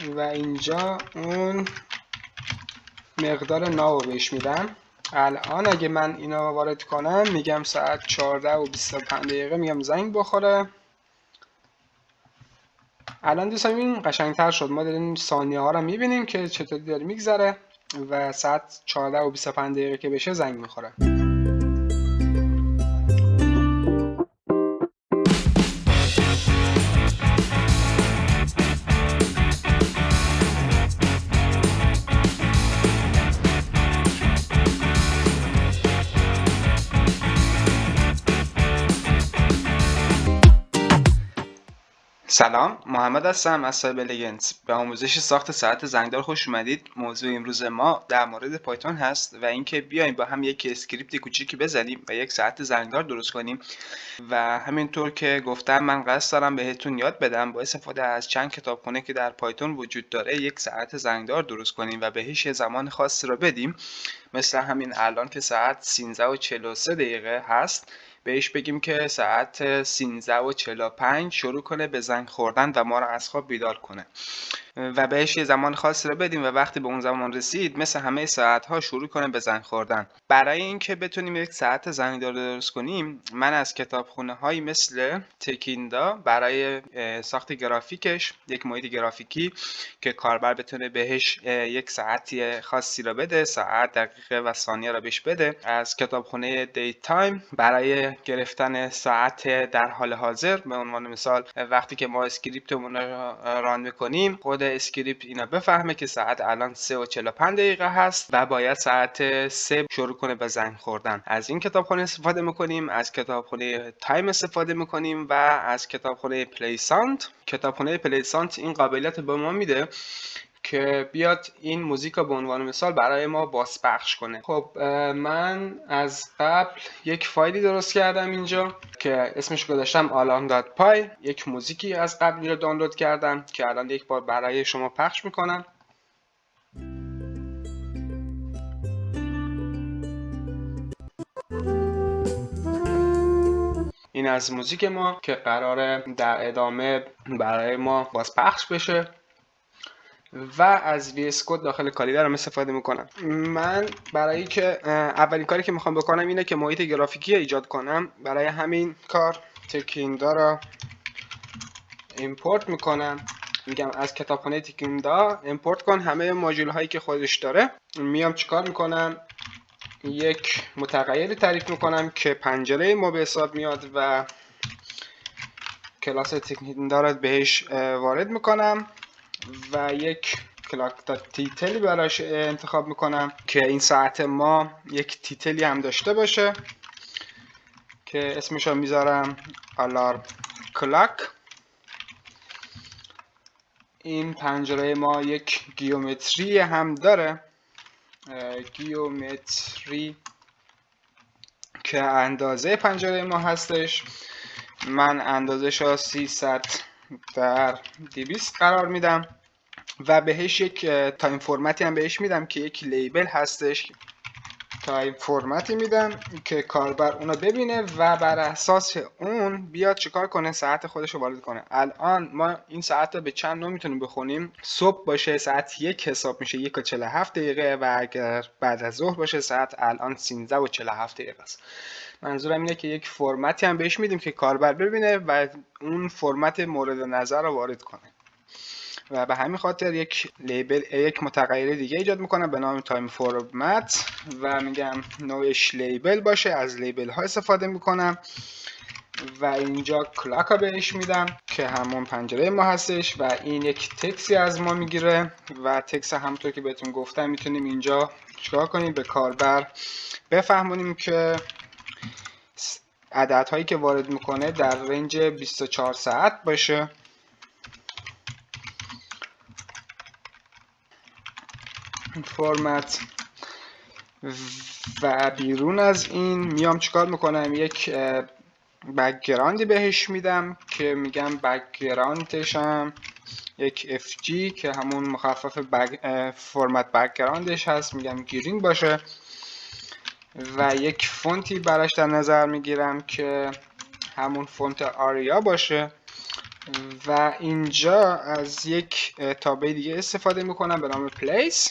و اینجا اون مقدار ناو بهش میدم. الان اگه من اینا وارد کنم میگم ساعت 14:25 میگم زنگ بخوره. الان دوستان این قشنگتر شد، ما داریم ثانیه ها رو میبینیم که چطوری داره میگذره و ساعت 14:25 که بشه زنگ میخوره. سلام، محمد هستم از سایبر لگندز. به آموزش ساخت ساعت زنگدار خوش اومدید. موضوع امروز ما در مورد پایتون هست و اینکه بیایم با هم یک اسکریپت کوچیکی بزنیم و یک ساعت زنگدار درست کنیم و همینطور که گفتم من قصد دارم بهتون یاد بدم با استفاده از چند کتابخونه که در پایتون وجود داره یک ساعت زنگدار درست کنیم و بهش زمان خاصی رو بدیم، مثل همین الان که ساعت 13:43 هست بهش بگیم که ساعت 13:45 شروع کنه به زنگ خوردن و ما رو از خواب بیدار کنه و بهش یه زمان خاصی رو بدیم و وقتی به اون زمان رسید مثل همه ساعت‌ها شروع کنه به زنگ خوردن. برای اینکه بتونیم یک ساعت زنگدار درست کنیم من از کتابخونه‌هایی مثل تکیندا برای ساخت گرافیکش، یک محیط گرافیکی که کاربر بتونه بهش یک ساعتی خاصی رو بده، ساعت، دقیقه و ثانیه رو بهش بده، از کتابخونه دیت تایم برای گرفتن ساعت در حال حاضر، به عنوان مثال وقتی که ما اسکریپتمون رو ران می‌کنیم خود اسکریپت اینا بفهمه که ساعت الان 3:45 هست و باید ساعت 3 شروع کنه به زنگ خوردن. از این کتابخونه استفاده میکنیم، از کتابخونه تایم استفاده میکنیم و از کتابخونه پلیسانت. کتابخونه پلیسانت این قابلیت به ما میده که بیاد این موزیک رو به عنوان مثال برای ما بازپخش کنه. خب من از قبل یک فایلی درست کردم اینجا که اسمش گذاشتم alarm.py. یک موزیکی از قبل رو دانلود کردم که الان یک بار برای شما پخش میکنم. این از موزیک ما که قراره در ادامه برای ما بازپخش بشه و از VS Code داخل کالیدرم استفاده میکنم. من برای که اولین کاری که میخوام بکنم اینه که محیط گرافیکی ایجاد کنم. برای همین کار تکیندا رو ایمپورت میکنم. میگم از کتابخونه تکیندا ایمپورت کن همه ماژول هایی که خودش داره. میام چیکار میکنم؟ یک متغیری تعریف میکنم که پنجره ما به حساب میاد و کلاس تکیندا رو بهش وارد میکنم و یک کلاک تیتلی براش انتخاب میکنم که این ساعت ما یک تیتلی هم داشته باشه که اسمش رو میذارم آلارم کلاک. این پنجره ما یک گیومتری هم داره، گیومتری که اندازه پنجره ما هستش. من اندازش رو 300x200 قرار میدم و بهش یک تایم فرمتی هم بهش میدم که یک لیبل هستش. تایم فرمتی میدم که کاربر اونو ببینه و بر اساس اون بیاد چیکار کنه؟ ساعت خودش رو وارد کنه. الان ما این ساعت رو به چند نوع میتونیم بخونیم. صبح باشه ساعت 1 حساب میشه 1:47 و اگر بعد از ظهر باشه ساعت الان 13:47 است. منظورم اینه که یک فرمتی هم بهش میدیم که کاربر ببینه و اون فرمت مورد نظر رو وارد کنه و به همین خاطر یک متغیر دیگه ایجاد میکنم به نام تایم فرمت و میگم نوعش لیبل باشه. از لیبل ها استفاده میکنم و اینجا کلاک ها بهش میدم که همون پنجره ما هستش و این یک تکسی از ما میگیره و تکس همونطور که بهتون گفتم میتونیم اینجا چیکار کنیم؟ به کاربر بفهمونیم که عددهایی که وارد میکنه در رنج 24 ساعت باشه. فرمت و بیرون از این میام چیکار میکنم؟ یک بک‌گراندی بهش میدم که میگم بک‌گراندش هم یک FG که همون مخفف فرمت بک‌گراندش هست، میگم گرین باشه و یک فونتی براش در نظر میگیرم که همون فونت آریا باشه و اینجا از یک تابع دیگه استفاده میکنم به نام place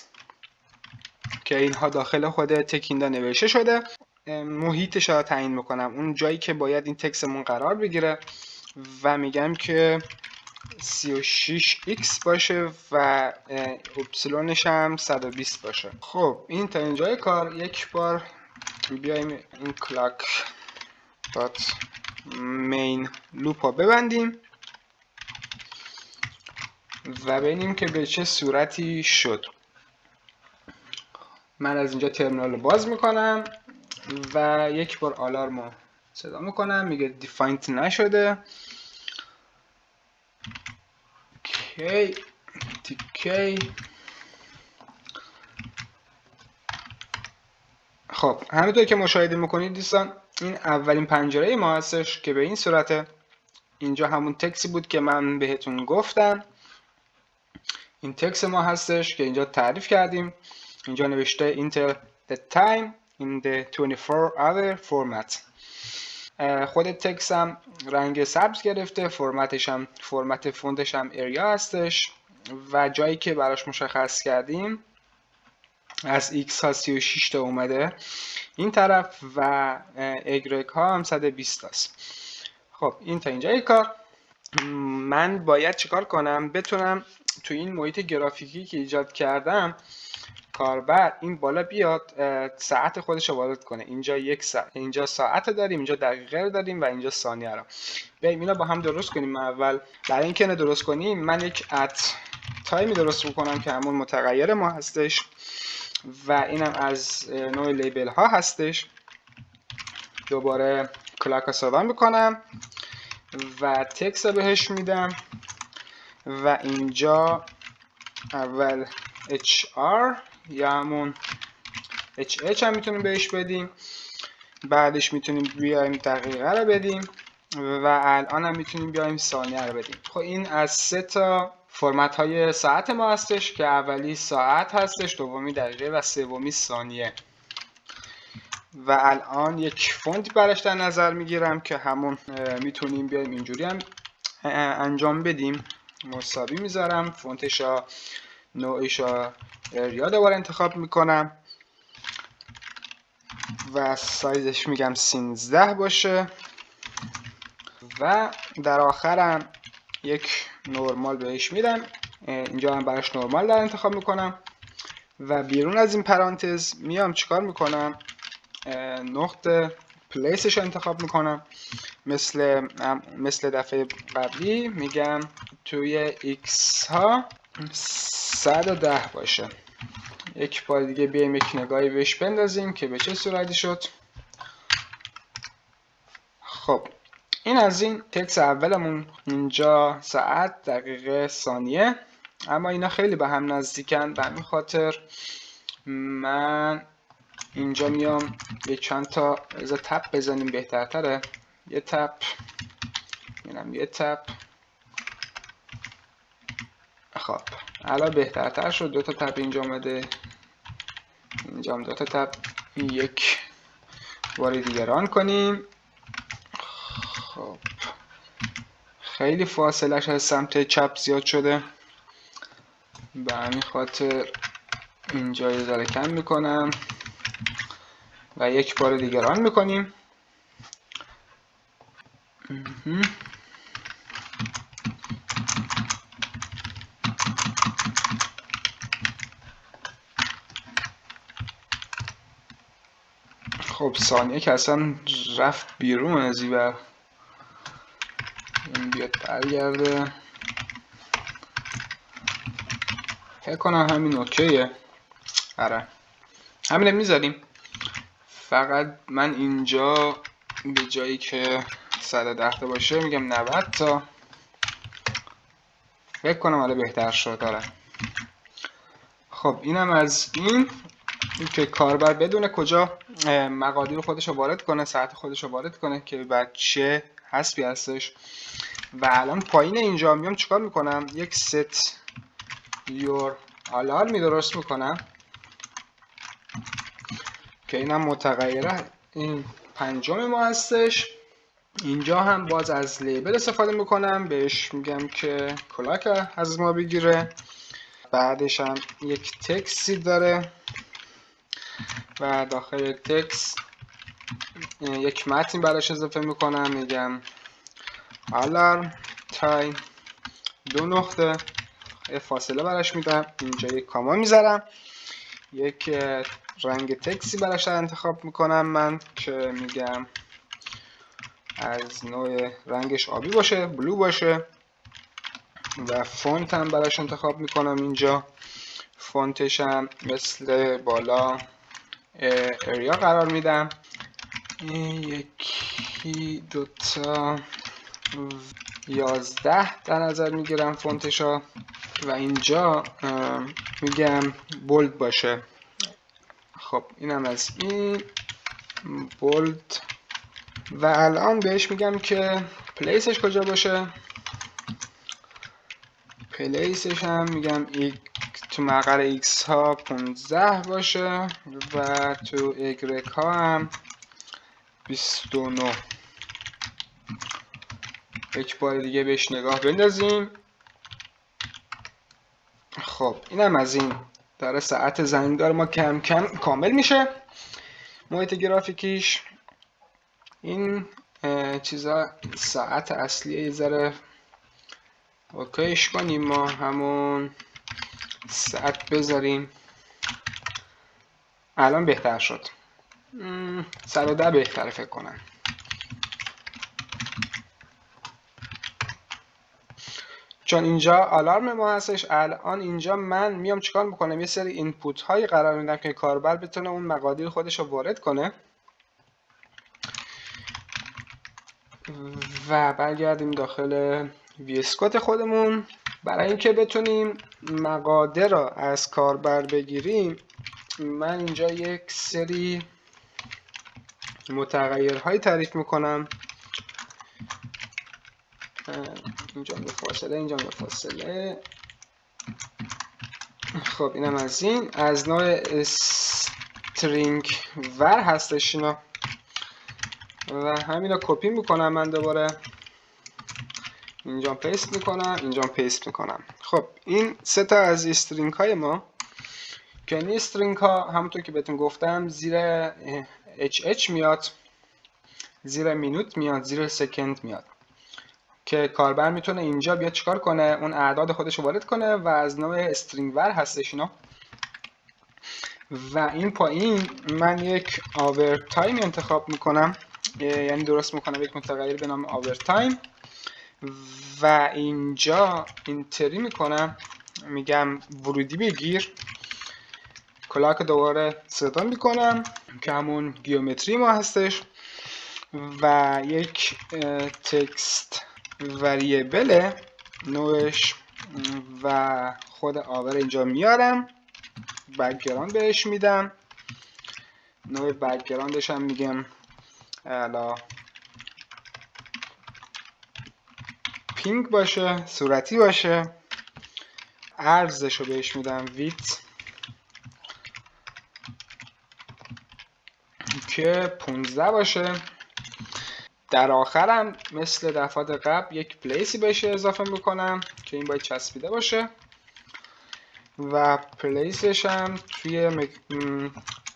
که اینها داخل خود تکیندا نوشته شده. محیطش رو تعیین میکنم، اون جایی که باید این تکستمون قرار بگیره و میگم که 36x باشه و اپسیلونش هم 120 باشه. خب این تا اینجای کار. یک بار بیایم این کلاک دات مین لوپ رو ببندیم و ببینیم که به چه صورتی شد. من از اینجا ترمینال رو باز میکنم و یک بار آلارم رو صدا میکنم، میگه دیفاینت نشده. تیکی. خب همینطور که مشاهده میکنید دوستان، این اولین پنجره ما هستش که به این صورته. اینجا همون تکسی بود که من بهتون گفتم. این تکس ما هستش که اینجا تعریف کردیم. اینجا نوشته enter the time in the 24 hour format. خود تکس هم رنگ سبز گرفته، فرمتش هم فرمت فوندش هم اریا هستش و جایی که براش مشخص کردیم از x ها 36 تا اومده این طرف و y ها هم 120 است. خب این تا اینجای کار. من باید چیکار کنم بتونم تو این محیط گرافیکی که ایجاد کردم کاربر این بالا بیاد ساعت خودش رو وارد کنه. اینجا اینجا ساعت داریم، اینجا دقیقه داریم و اینجا ثانیه رو. بریم اینا با هم درست کنیم. من اول برای اینکه درست کنیم من یک ات تایمی درست میکنم که همون متغیر ما هستش و اینم از نوع لیبل ها هستش. دوباره کلاک رو صدا میکنم و تکست رو بهش میدم و اینجا اول HR یا همون HH هم میتونیم بهش بدیم. بعدش میتونیم بیایم دقیقه رو بدیم و الان هم میتونیم بیایم ثانیه رو بدیم. خب این از 3 تا فرمت های ساعت ما هستش که اولی ساعت هستش، دومی دقیقه و سومی ثانیه. و الان یک فونت براش در نظر میگیرم که همون میتونیم بیایم اینجوری هم انجام بدیم. مساوی میذارم، فونتش نوعش اریا دوباره انتخاب میکنم و سایزش میگم 13 باشه و در آخرم یک نورمال بهش میدم. اینجا هم براش نورمال در انتخاب میکنم و بیرون از این پرانتز میام چیکار میکنم، نقطه پلیسش انتخاب میکنم. مثل دفعه قبلی میگم توی x ها 110 باشه. یک بار دیگه بیایم یک نگاهی بهش بندازیم که به چه صورتی شد. خب این از این تکس اولمون. اینجا ساعت، دقیقه، ثانیه، اما اینا خیلی به هم نزدیکن. به همین خاطر من اینجا میام یه چند تا تپ بزنیم بهترتره. یه تپ، اینم یه تپ. خب الان بهترتر شد. 2 تا تپ اینجا اومده، اینجا هم 2 تا تپ. یک بار دیگه ران کنیم. خب خیلی فاصلش از سمت چپ زیاد شده، به همین خاطر اینجا یه ذره کم میکنم و یک بار دیگه ران میکنیم. خب ثانیه که اصلا رفت بیرون از این و این بیاد برگرده. فکر کنم همین اوکیه. آره همینه میذاریم. فقط من اینجا به جایی که 110 تا باشه میگم 90 تا. فکر کنم حالا بهتر شد. آره خب اینم از این که کاربر بدونه کجا مقادیر خودش رو وارد کنه، ساعت خودش رو وارد کنه که بعد چه حسبی هستش. و الان پایین اینجا میام چیکار میکنم، یک set your alarm درست میکنم که اینم متغیره این پنجم ما هستش اینجا هم باز از لیبل استفاده میکنم، بهش میگم که کلاک از ما بگیره. بعدش هم یک تکسی داره و داخل تکس یک متن براش اضافه میکنم، میگم آلارم تایم 2 نقطه، فاصله براش میدم، اینجا یک کاما میذارم، یک رنگ تکسی براش انتخاب میکنم من که میگم از نوع رنگش آبی باشه، بلو باشه، و فونت هم براش انتخاب میکنم. اینجا فونتش هم مثل بالا اریا قرار میدم، یکی دوتا 11 در نظر میگیرم فونتشا، و اینجا میگم بولد باشه. خب اینم از این بولد، و الان بهش میگم که پلیسش کجا باشه. پلیسش هم میگم تو مقر ایکس ها 15 باشه و تو ایگرک ها هم 29. یک بار دیگه بهش نگاه بندازیم. خب اینم از این. داره ساعت زنگدار ما کم کم کامل میشه، محیط گرافیکیش. این چیزا ساعت اصلیه، یه ذره اوکیش کنیم، ما همون ساعت بذاریم. الان بهتر شد، 110 بهتره فکر کنم. چون اینجا آلارم ما هستش. الان اینجا من میام چیکار میکنم، یه سری اینپوت هایی قرار میدم که کاربر بتونه اون مقادیر خودش رو وارد کنه. و برگردیم داخل وی اس کد خودمون. برای اینکه بتونیم مقادیر رو از کاربر بگیریم، من اینجا یک سری متغیرهایی تعریف میکنم. اینجا به فاصله، اینجا به فاصله. خب اینم از این، از نوع استرینگ ور هستش اینا، و همینا کپی میکنم من دوباره، اینجا پیست میکنم، اینجا پیست میکنم. خب این سه تا از استرینگ های ما، که این استرینگ ها همونطور که بهتون گفتم زیر HH میاد، زیر مینوت میاد، زیر سکند میاد، که کاربر میتونه اینجا بیاد چیکار کنه، اون اعداد خودش رو وارد کنه و از نوع استرینگ ور هستش اینا. و این پایین من یک آور تایم انتخاب میکنم، یعنی درست میکنم یک متغیر به نام آور تایم، و اینجا اینتری میکنم، میگم ورودی بگیر، کلاک دوباره صدا میکنم که همون گیومتری ما هستش، و یک تکست وریبل نوعش و خود آور اینجا میارم، بک‌گراند بهش میدم، نوع بک‌گراندش هم میگم الا پینک باشه، صورتی باشه، ارزش رو بهش میدم ویت که 15 باشه. در آخرم مثل دفعات قبل یک پلیسی بهش اضافه میکنم که این باید چسبیده باشه، و پلیسش هم توی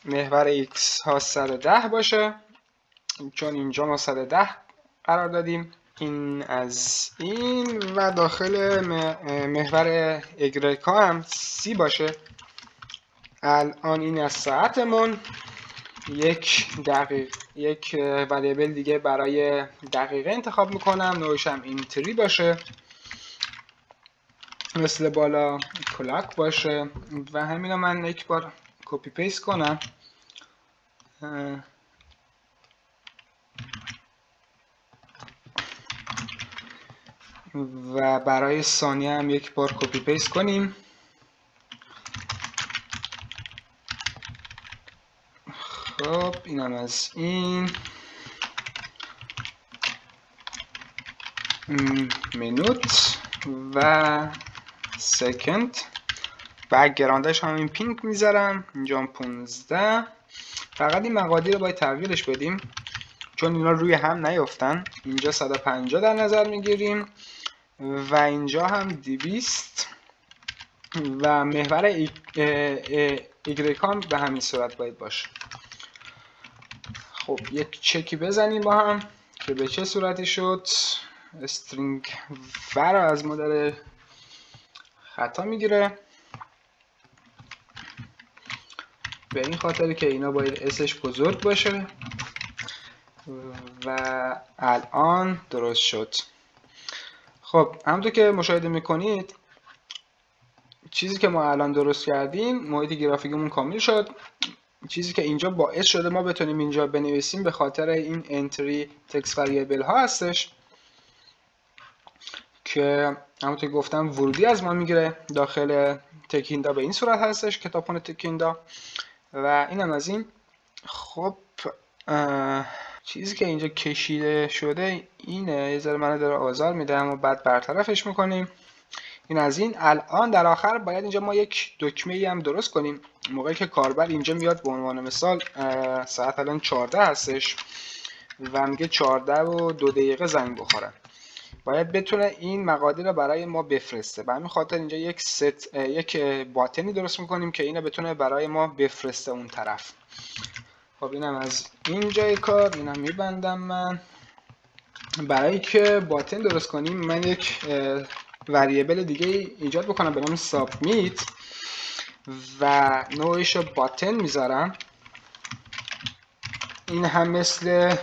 محور x ها 110 باشه، چون اینجا ما 110 قرار دادیم. این از این، و داخل محور ایگرک ها هم 30 باشه. الان این از ساعتمون. یک وریبل دیگه برای دقیقه انتخاب میکنم، نوعش هم اینتری باشه، مثل بالا کلاک باشه، و همین من یک بار کپی پیست کنم و برای ثانیه هم یک بار کپی پیست کنیم. خب اینم از این. مینوت و سکند، بک‌گراندش هم این پینک میذارم، اینجا 15. فقط این مقادیر رو باید تغییرش بدیم، چون اینا روی هم نیفتن. اینجا 150 در نظر میگیریم و اینجا هم 200 و محور ایگرگ به همین صورت باید باشه. خب یک چکی بزنیم با هم که به چه صورتی شد. استرینگ ور از مدل خطا میگیره به این خاطری که اینا باید اسش بزرگ باشه و الان درست شد. خب همونطور که مشاهده میکنید چیزی که ما الان درست کردیم محیط گرافیکمون کامل شد. چیزی که اینجا باعث شده ما بتونیم اینجا بنویسیم به خاطر این انتری تکست وریبل ها هستش که همونطور که گفتم ورودی از ما میگیره داخل تکیندا. به این صورت هستش کتابخونه تکیندا و اینم از این. خب چیزی که اینجا کشیده شده اینه، یه ذره منو داره آزار میده اما بعد برطرفش میکنیم. این از این. الان در آخر باید اینجا ما یک دکمه ای هم درست کنیم. موقعی که کاربر اینجا میاد به عنوان مثال ساعت الان 14 هستش و میگه 14:02 زنگ بخوره، باید بتونه این مقادیر رو برای ما بفرسته. به همین خاطر اینجا یک باتنی درست میکنیم که اینو بتونه برای ما بفرسته اون طرف. خب اینم از این جای کار. اینم میبندم. من برای که باتن درست کنیم من یک وریبل دیگه ایجاد بکنم به نام سابمیت و نوعش رو باتن میذارم. این هم مثل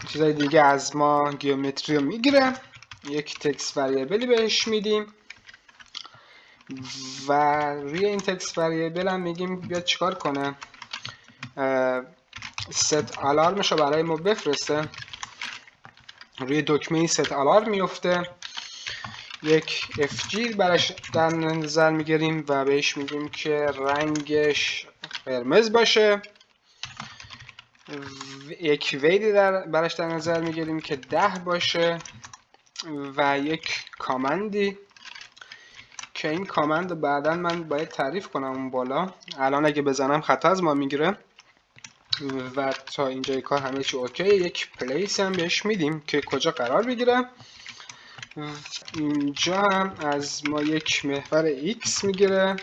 چیزای دیگه از ما گیومتری رو میگیره، یک تکست وریبلی بهش میدیم و روی این تکست وریبل هم میگیم بیاد چیکار کنه، ست آلارمش رو برای ما بفرسته. روی دکمه ست آلارم میفته، یک FG براش در نظر میگیریم و بهش میگیم که رنگش قرمز باشه. یک ویدی براش در نظر میگیریم که 10 باشه و یک کامندی که این کامند رو بعدا من باید تعریف کنم اون بالا. الان اگه بزنم خطا از ما میگیره و تا اینجای کار همه چی اوکی. یک پلیس هم بهش میدیم که کجا قرار بگیره. اینجا هم از ما یک محور X میگیره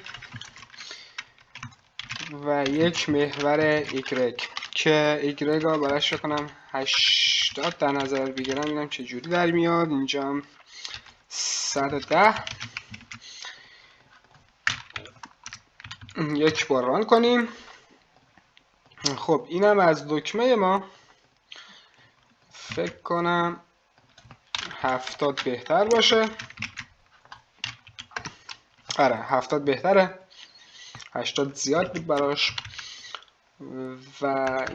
و یک محور Y که Y رو براش کنم 80 در نظر بگیرم. اینم چه جوری در میاد. اینجا هم 110. یک بار ران کنیم. خب اینم از دکمه ما. فکر کنم 70 بهتر باشه. آره 70 بهتره، 80 زیاد بود براش. و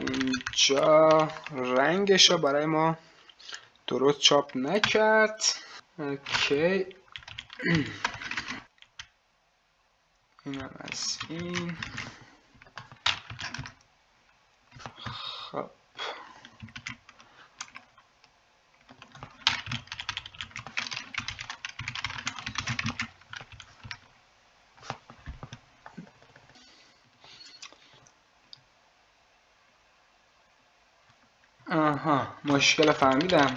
اینجا رنگش رو برای ما درست چاپ نکرد. اوکی اینم از این. خب آها مشکل فهمیدم،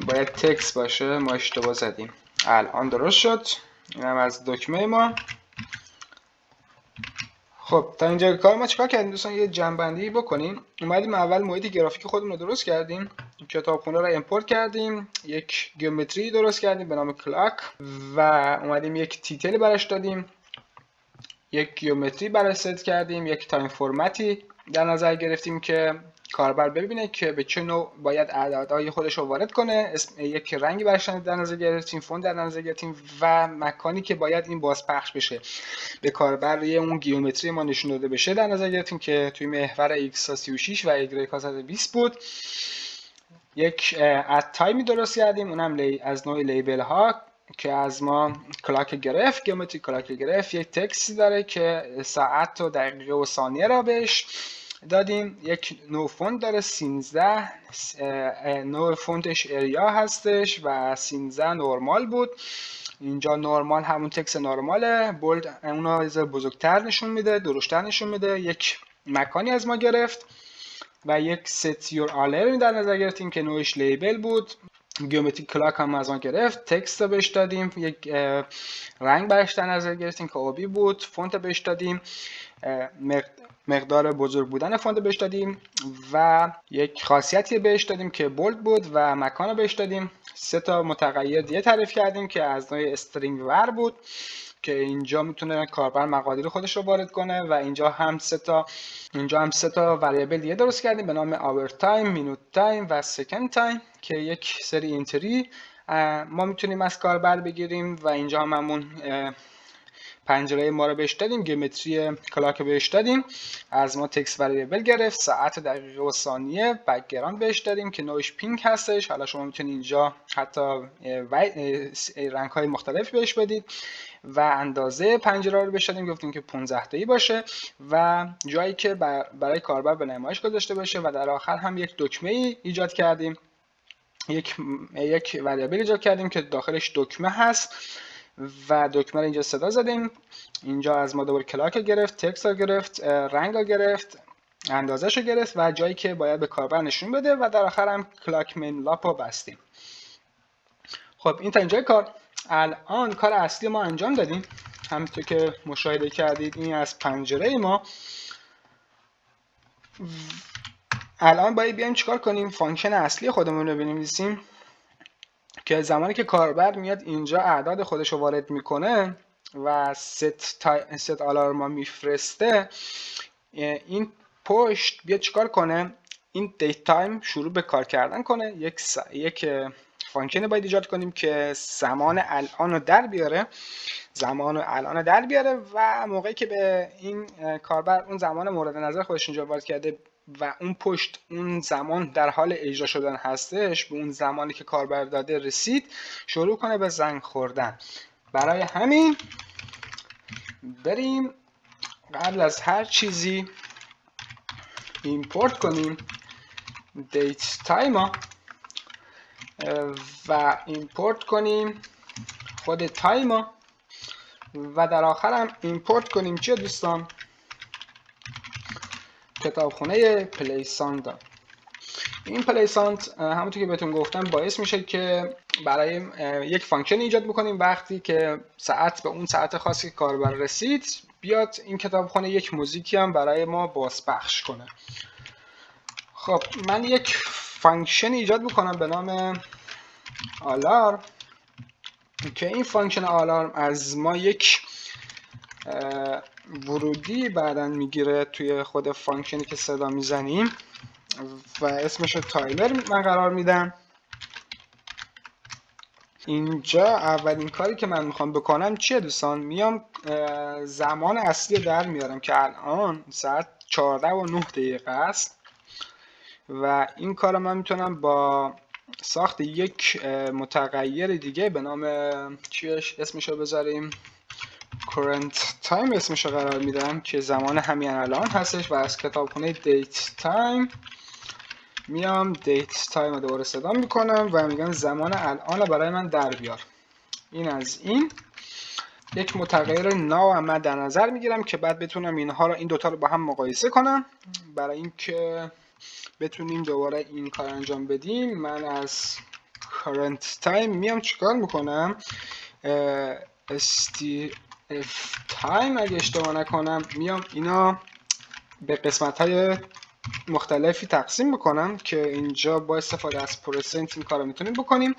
باید تکست باشه، ما اشتباه زدیم. الان درست شد. اینم از دکمه ما. خب تا اینجا کار ما چیکار کردیم دوستان؟ یه جنبندی بکنیم. اومدیم اول محیط گرافیک خودمون رو درست کردیم، کتابخونه رو امپورت کردیم، یک گیومتری درست کردیم به نام کلاک و اومدیم یک تیتل براش دادیم، یک گیومتری براش ست کردیم، یک تایم فرمتی در نظر گرفتیم که کاربر ببینه که به چه نوع باید اعدادهای خودش رو وارد کنه. یک رنگی براش در نظر گرفتیم، فون در نظر گرفتیم و مکانی که باید این بازپخش بشه به کاربر روی اون گیومتری ما نشون داده بشه در نظر گرفتیم که توی محور x 36 و y 120 بود. یک اد تایمی درست کردیم، اونم از نوع لیبل ها که از ما کلاک گرفت، گیومتری کلاک گرفت. یک تکستی داره که ساعت و دقیقه و ثانیه را بهش دادیم. یک نوع فونت داره 13، نوع فونتش اریا هستش و 13 نورمال بود. اینجا نورمال همون تکست نورماله، بولد اونو بزرگتر نشون میده، درشتر نشون میده. یک مکانی از ما گرفت و یک set your alert در نظر گرفتیم که نوعش لیبل بود. گیومتریک کلاک هم از آن گرفت. تکست رو بهش دادیم، یک رنگ برش در نظر گرفتیم که آبی بود. فونت بهش دادیم، مقدار بزرگ بودن فونت بهش دادیم و یک خاصیتی بهش دادیم که بولد بود و مکان رو بهش دادیم. 3 تا متغیر دیگه تعریف کردیم که از نوع استرینگ ور بود که اینجا میتونه کاربر مقادیر خودش رو وارد کنه و اینجا هم 3 تا وریبل دیگه درست کردیم به نام اور تایم، مینوت تایم و سکند تایم که یک سری اینتری ما میتونیم از کاربر بگیریم و اینجا هم همون پنجره ما رو بهش دادیم، گیومتری کلاک بهش دادیم، از ما تکست وریبل گرفت، ساعت و دقیقه و ثانیه، بک‌گراند بهش دادیم که نوعش پینک هستش. حالا شما میتونید اینجا حتی رنگ‌های مختلف بهش بدید و اندازه پنجره رو بهش دادیم، گفتیم که 15 تایی باشه و جایی که برای کاربر به نمایش گذاشته باشه و در آخر هم یک دکمه ایجاد کردیم، یک وریبل ایجاد کردیم که داخلش دکمه هست و دکمه رو اینجا صدا زدیم. اینجا از ما دوباره کلاک گرفت، تکست رو گرفت، رنگ رو گرفت، اندازش رو گرفت و جایی که باید به کاربر نشون بده و در آخر هم کلاک مین لاپ رو بستیم. خب این تا اینجای کار. الان کار اصلی ما انجام دادیم، همونطور که مشاهده کردید این از پنجره ما. الان باید بیایم چیکار کنیم؟ فانکشن اصلی خودمون رو بنویسیم که زمانی که کاربر میاد اینجا اعداد خودش رو وارد میکنه و ست آلارم میفرسته، این پشت بیاد چیکار کنه؟ این دیت تایم شروع به کار کردن کنه. یک فانکشن باید ایجاد کنیم که زمان الان رو در بیاره و موقعی که به این کاربر اون زمان مورد نظر خودش اینجا وارد کرده و اون پشت اون زمان در حال اجرا شدن هستش، به اون زمانی که کاربر داده رسید شروع کنه به زنگ خوردن. برای همین بریم قبل از هر چیزی ایمپورت کنیم دیت تایم و ایمپورت کنیم خود تایم و در آخر هم ایمپورت کنیم چیه دوستان؟ کتابخونه پلیساند. این پلیساند همونطور که بهتون گفتم باعث میشه که برای یک فانکشن ایجاد بکنیم وقتی که ساعت به اون ساعت خاصی که کاربر رسید بیاد این کتابخونه یک موزیکی هم برای ما بازپخش کنه. خب من یک فانکشن ایجاد بکنم به نام آلارم که این فانکشن آلارم از ما یک ورودی بعداً میگیره توی خود فانکشنی که صدا میزنیم و اسمش رو تایمر من قرار میدم. اینجا اولین کاری که من میخوام بکنم چیه دوستان؟ میام زمان اصلی در میارم که الان ساعت 14:09 است و این کار من میتونم با ساخت یک متغیر دیگه به نام اسمش رو بذاریم current time اسمش رو قرار میدم که زمان همین الان هستش و از کتابخونه date time میام date time رو دوباره صدا میکنم و میگم زمان الان رو برای من در بیار. این از این یک متغیر ناو هم من در نظر میگیرم که بعد بتونم این دوتا رو با هم مقایسه کنم. برای اینکه بتونیم دوباره این کار انجام بدیم من از current time میام چیکار میکنم؟ stf time اگه اشتباه نکنم میام اینا به قسمت های مختلفی تقسیم بکنم که اینجا با استفاده از پرسنت این کار رو میتونیم بکنیم.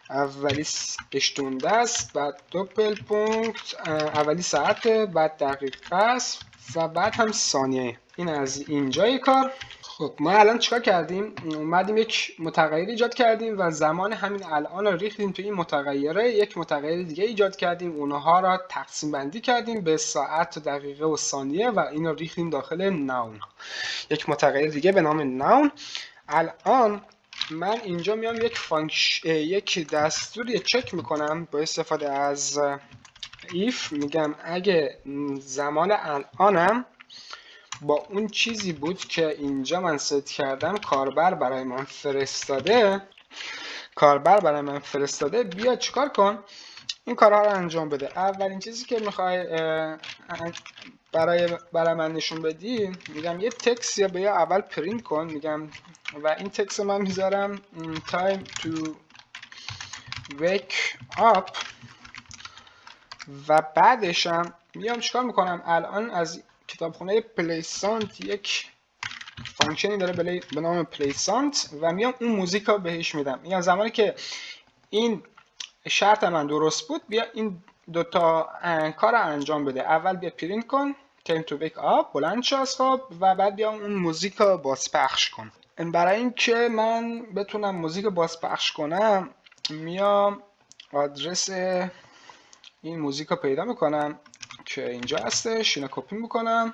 اولی اشتونده است، بعد دوپل پونکت، اولی ساعت، بعد دقیقه است و بعد هم ثانیه. این از اینجای کار. خب ما الان چیکار کردیم؟ اومدیم یک متغیر ایجاد کردیم و زمان همین الان رو ریختیم توی این متغیره. یک متغیر دیگه ایجاد کردیم، اونها را تقسیم بندی کردیم به ساعت و دقیقه و ثانیه و اینو ریختیم داخل ناون. یک متغیر دیگه به نام ناون. الان من اینجا میام یک دستوری چک میکنم با استفاده از if، میگم اگه زمان الانم با اون چیزی بود که اینجا من ست کردم کاربر برای من فرستاده بیا چیکار کن؟ این کارها رو انجام بده. اولین چیزی که میخوای برای من نشون بدی، میگم یه تکست یا به اول پرینت کن، میگم و این تکست رو من میذارم time to wake up و بعدشم میام چیکار میکنم. الان از کتابخونه پلیسانت یک فانکشنی داره به نام پلیسانت و میام اون موزیک رو بهش میدم. میگم زمانی که این شرط من درست بود بیا این دوتا کار رو انجام بده. اول بیا پرینت کن time to wake up بلند شو از خواب و بعد بیا اون موزیک رو بازپخش کن. برای اینکه من بتونم موزیک بازپخش کنم میام آدرس این موزیک رو پیدا میکنم که اینجا هستش، اینو کپی میکنم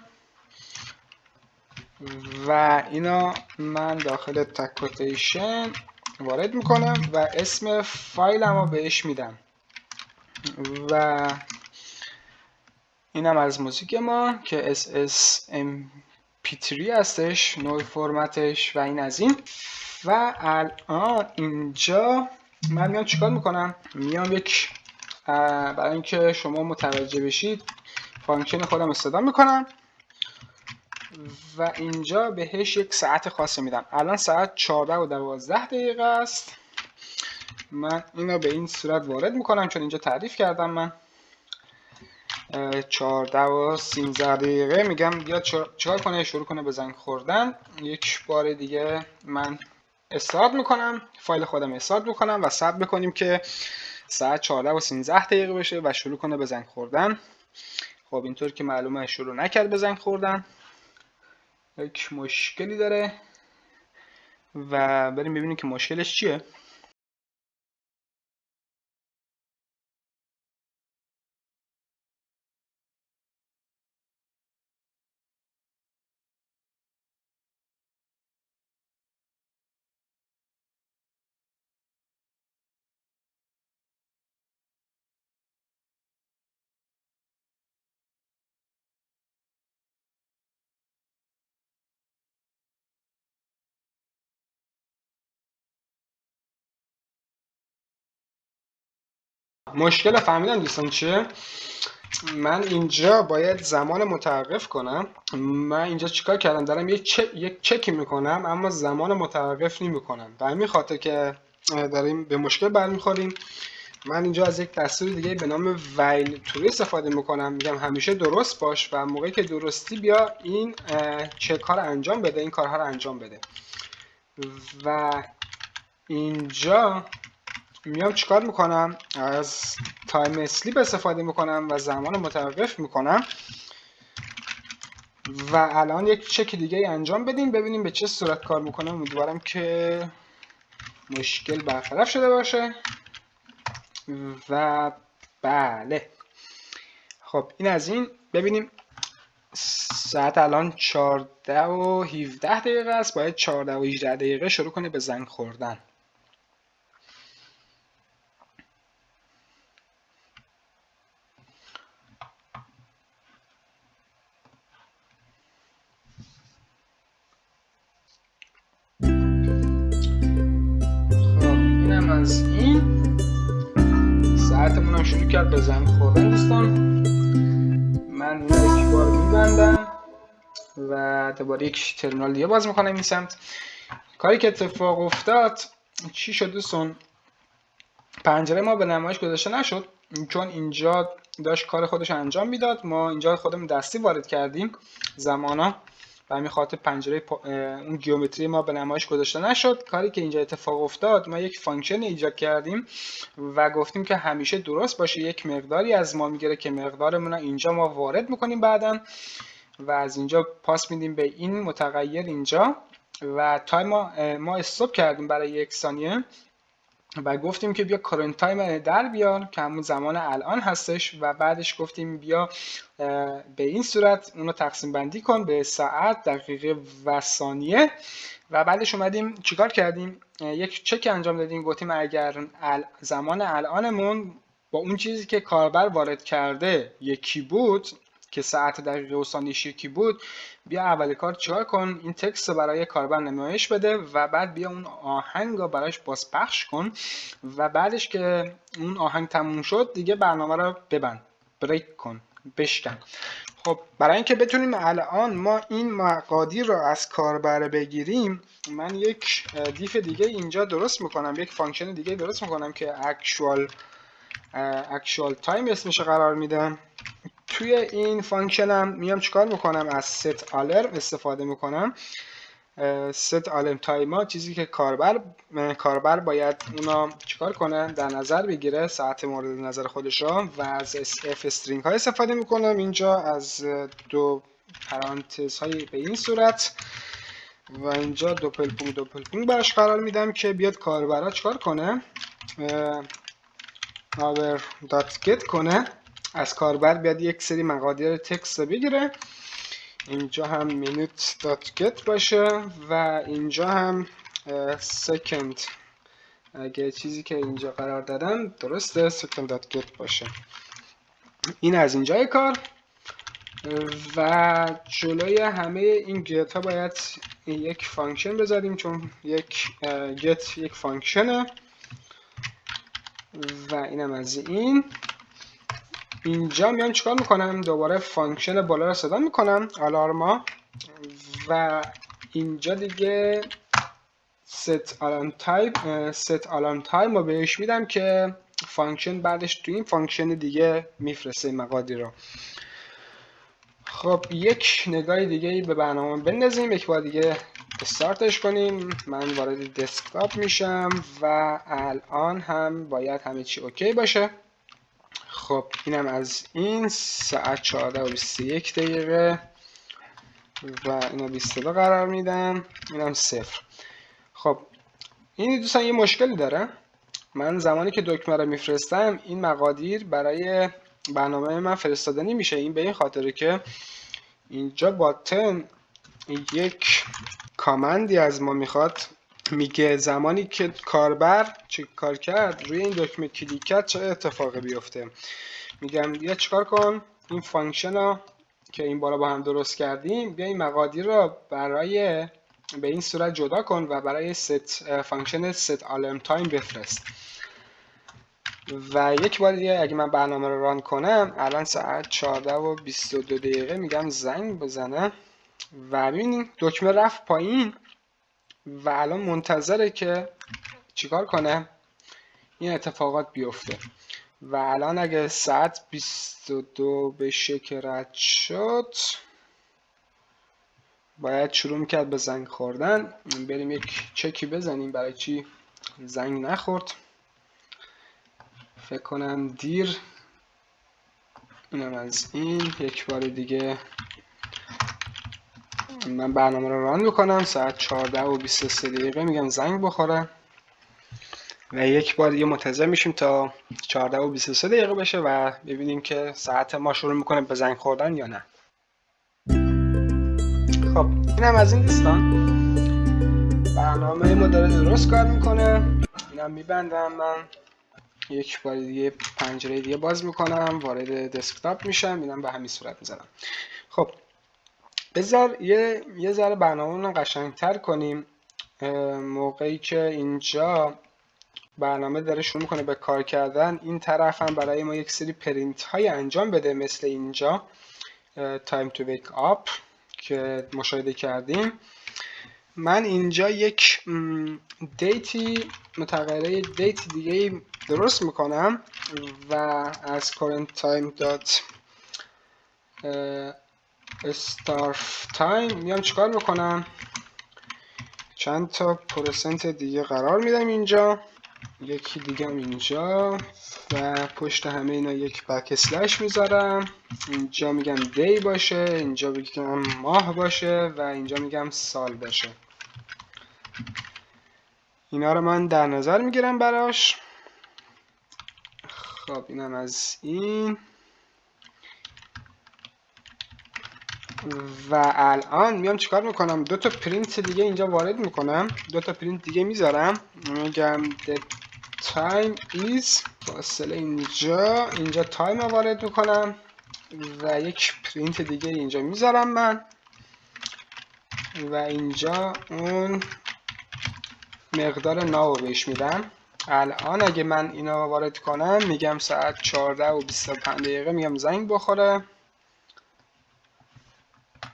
و اینا من داخل تگ کوتیشن وارد میکنم و اسم فایلم رو بهش میدم و اینم از موزیک ما که SSMP3 هستش نوع فرمتش و این از این. و الان اینجا من میام چیکار میکنم، میام یک برای اینکه شما متوجه بشید فانکشن خودم استفاده میکنم و اینجا بهش یک ساعت خاصی میدم. الان ساعت 14:12 است. من اینو به این صورت وارد میکنم چون اینجا تعریف کردم من 14:13 میگم بیا چیکار کنه، شروع کنه به زنگ خوردن. یک بار دیگه من استارت میکنم، فایل خودم استارت میکنم و صبر میکنیم که ساعت 14:13 بشه و شروع کنه به زنگ خوردن. خب اینطور که معلومه شروع نکرد به زنگ خوردن، یک مشکلی داره و بریم ببینیم که مشکلش چیه. مشکل فهمیدن دوستان چیه؟ من اینجا باید زمان متوقف کنم. من اینجا چیکار کردم، دارم یک چکی میکنم اما زمان متوقف نمیکنم. به همین خاطر که داریم به مشکل برمیخوریم من اینجا از یک دستور دیگه به نام while true استفاده میکنم. میگم همیشه درست باش و موقعی که درستی بیا این چک ها رو انجام بده، این کارها رو انجام بده. و اینجا میام چیکار میکنم، از تایم اسلیپ استفاده میکنم و زمان متوقف میکنم و الان یک چک دیگه انجام بدیم ببینیم به چه صورت کار میکنه. امیدوارم که مشکل برطرف شده باشه و بله خب این از این. ببینیم ساعت الان 14:17 است، باید 14:18 شروع کنه به زنگ خوردن. از این ساعتمون هم شروع کرد به زنگ خوردن دوستان. من یک بار میبندم و دوباره یک ترمینال دیگه باز میکنم این سمت. کاری که اتفاق افتاد چی شد دوستان، پنجره ما به نمایش گذاشته نشد چون اینجا داشت کار خودش انجام میداد. ما اینجا خودمون دستی وارد کردیم زمانا و همین خاطر پنجره اون گیومتری ما به نمایش گذاشته نشد. کاری که اینجا اتفاق افتاد ما یک فانکشن ایجاد کردیم و گفتیم که همیشه درست باشه، یک مقداری از ما میگیره که مقدارمون اینجا ما وارد میکنیم بعدن و از اینجا پاس میدیم به این متغیر اینجا و تایم ما استاپ کردیم برای 1 ثانیه و گفتیم که بیا کرنت تایم در بیار که همون زمان الان هستش و بعدش گفتیم بیا به این صورت اونو تقسیم بندی کن به ساعت، دقیقه و ثانیه و بعدش اومدیم چیکار کردیم، یک چک انجام دادیم. گفتیم اگر زمان الانمون با اون چیزی که کاربر وارد کرده یکی بود که ساعت، دقیقه و ثانیه‌اش یکی بود، بیا اول کار چیکار کن، این تکست رو برای کاربر نمایش بده و بعد بیا اون آهنگ رو براش بازپخش کن و بعدش که اون آهنگ تموم شد دیگه برنامه رو ببند، بریک کن، بشکن. خب برای اینکه بتونیم الان ما این مقادیر رو از کاربر بگیریم، من یک دیف دیگه اینجا درست میکنم، یک فانکشن دیگه درست میکنم که actual time اسمش قرار میدم. توی این فانکشنم میام چیکار میکنم؟ از set alarm استفاده میکنم. set alarm time ها چیزی که کاربر باید اونا چیکار کنه؟ در نظر بگیره ساعت مورد نظر خودش را، و از f string ها استفاده میکنم اینجا، از دو پرانتز های به این صورت، و اینجا دوپل پونگ براش قرار میدم که بیاد کاربرا چیکار کنه؟ our.get کنه، از کاربر بیاد یک سری مقادیر تکست رو بگیره. اینجا هم minute.get باشه و اینجا هم second، اگه چیزی که اینجا قرار دادم درسته second.get باشه. این از اینجای کار، و جلوی همه این گت ها باید یک فانکشن بذاریم، چون یک get یک فانکشنه. و اینم از این. اینجا میام چیکار میکنم؟ دوباره فانکشن بالا رو صدا میکنم، آلارما، و اینجا دیگه set alarm time رو بهش میدم که فانکشن بعدش تو این فانکشن دیگه میفرسته مقادیر رو. خب یک نگاه دیگه به برنامه بندازیم، یک بار دیگه استارتش کنیم. من وارد دسکتاپ میشم و الان هم باید همه چی اوکی باشه. خب اینم از این. ساعت 14:21 و اینو 22 قرار میدم، اینم 0. خب این دوستان یه مشکلی داره. من زمانی که دکمه رو میفرستم این مقادیر برای برنامه من فرستاده نمیشه. این به این خاطره که اینجا باتن یک کامندی از ما میخواد، میگه زمانی که کاربر چه کار کرد، روی این دکمه کلیک کرد چه اتفاقی بیفته. میگم بیا چیکار کن، این فانکشن رو که این بالا با هم درست کردیم، بیا این مقادیر رو برای به این صورت جدا کن و برای فانکشن set alarm time بفرست. و یک بار دیگه اگه من برنامه رو ران کنم، الان ساعت 14:22 میگم زنگ بزنه و ببینید دکمه رفت پایین و الان منتظره که چیکار کنه؟ این اتفاقات بیفته. و الان اگه ساعت 22 بشه که رد شد، باید شروع میکرد به زنگ خوردن. بریم یک چکی بزنیم برای چی زنگ نخورد. فکر کنم دیر. اینم از این. یک بار دیگه من برنامه رو ران میکنم، ساعت 14:23 میگم زنگ بخوره و یک بار دیگه منتظر میشیم تا 14:23 بشه و ببینیم که ساعت ما شروع میکنه به زنگ خوردن یا نه. خب اینم از این دوستان. برنامه ما داره درست کار میکنه. اینم میبندم. من یک بار دیگه پنجره دیگه باز میکنم، وارد دسکتاپ میشم، اینم به همین صورت میزنم. خب بذار یه ذره برنامه رو قشنگتر کنیم. موقعی که اینجا برنامه داره شروع میکنه به کار کردن، این طرف هم برای ما یک سری پرینت های انجام بده، مثل اینجا time to wake up که مشاهده کردیم. من اینجا یک دیتی متغیره دیت دیگه درست میکنم و از current time dot start time میام چیکار میکنم؟ چند تا پرسنت دیگه قرار میدم اینجا، یکی دیگه هم اینجا، و پشت همه اینا یک بک اسلش میذارم. اینجا میگم دی باشه، اینجا میگم ماه باشه و اینجا میگم سال باشه. اینا رو من در نظر میگیرم براش. خب اینم از این. و الان میام چیکار میکنم؟ دو تا پرینت دیگه اینجا وارد میکنم، دو تا پرینت دیگه میذارم. میگم the time is، فاصله اینجا تایم رو وارد میکنم و یک پرینت دیگه اینجا میذارم من، و اینجا اون مقدار ناو بهش میدم. الان اگه من اینا وارد کنم، میگم ساعت 14:25 میگم زنگ بخوره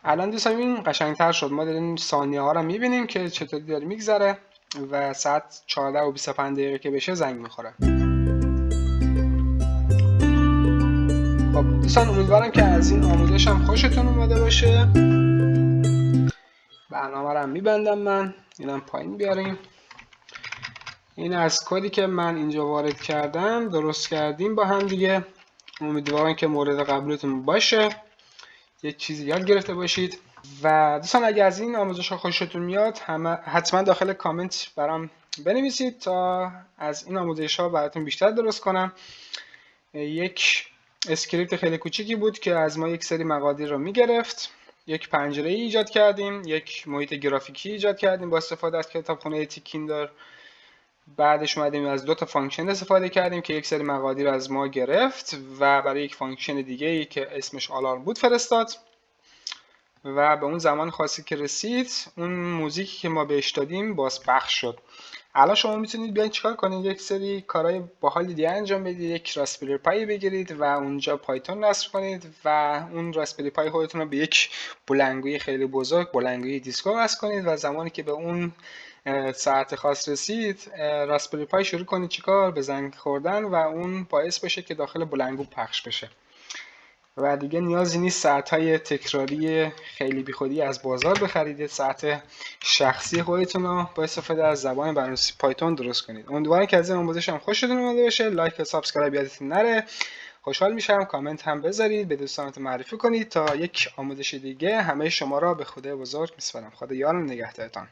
الان دوستان این قشنگتر شد. ما داریم ثانیه ها رو میبینیم که چطوری داره میگذره و ساعت 14 و 25 دقیقه که بشه زنگ میخوره. خب دوستان امیدوارم که از این آموزش هم خوشتون اومده باشه. برنامه رو هم میبندم من، اینم پایین بیاریم. این از کدی که من اینجا وارد کردم درست کردیم با هم دیگه. امیدوارم که مورد قبولتون باشه، یک چیزی یاد گرفته باشید. و دوستان اگه از این آموزش ها خوشتون میاد حتما داخل کامنت برام بنویسید تا از این آموزش ها براتون بیشتر درست کنم. یک اسکریپت خیلی کوچیکی بود که از ما یک سری مقادیر رو میگرفت. یک پنجره ای ایجاد کردیم، یک محیط گرافیکی ایجاد کردیم با استفاده از کتابخونه تیکیندر. بعدش اومدیم از 2 تا فانکشن استفاده کردیم که یک سری مقادیر از ما گرفت و برای یک فانکشن دیگه ای که اسمش آلارم بود فرستاد. و به اون زمان خاصی که رسید اون موزیکی که ما بهش دادیم بازپخش شد. الان شما میتونید بیاین چیکار کنید؟ یک سری کارهای باحال دیگه انجام بدید. یک راسپبری پای بگیرید و اونجا پایتون نصب کنید و اون راسپبری پای خودتون رو به یک بلندگوی خیلی بزرگ، بلندگوی دیسکو وصل کنید و زمانی که به اون ساعت خاص رسید راسپبری پای شروع کنید چیکار؟ به زنگ خوردن و اون باعث بشه که داخل بلندگو پخش بشه. و دیگه نیازی نیست ساعت‌های تکراری خیلی بیخودی از بازار بخرید. ساعت شخصی خودتون رو با استفاده از زبان برنامه‌نویسی پایتون درست کنید. امیدوارم که از این آموزش هم خوشتون اومده باشه. لایک و سابسکرایب یادتون نره. خوشحال میشم کامنت هم بذارید، به دوستانتون معرفی کنید. تا یک آموزش دیگه همه شما را به خدای بزرگ میسپارم. خدا یار و نگهدارتان.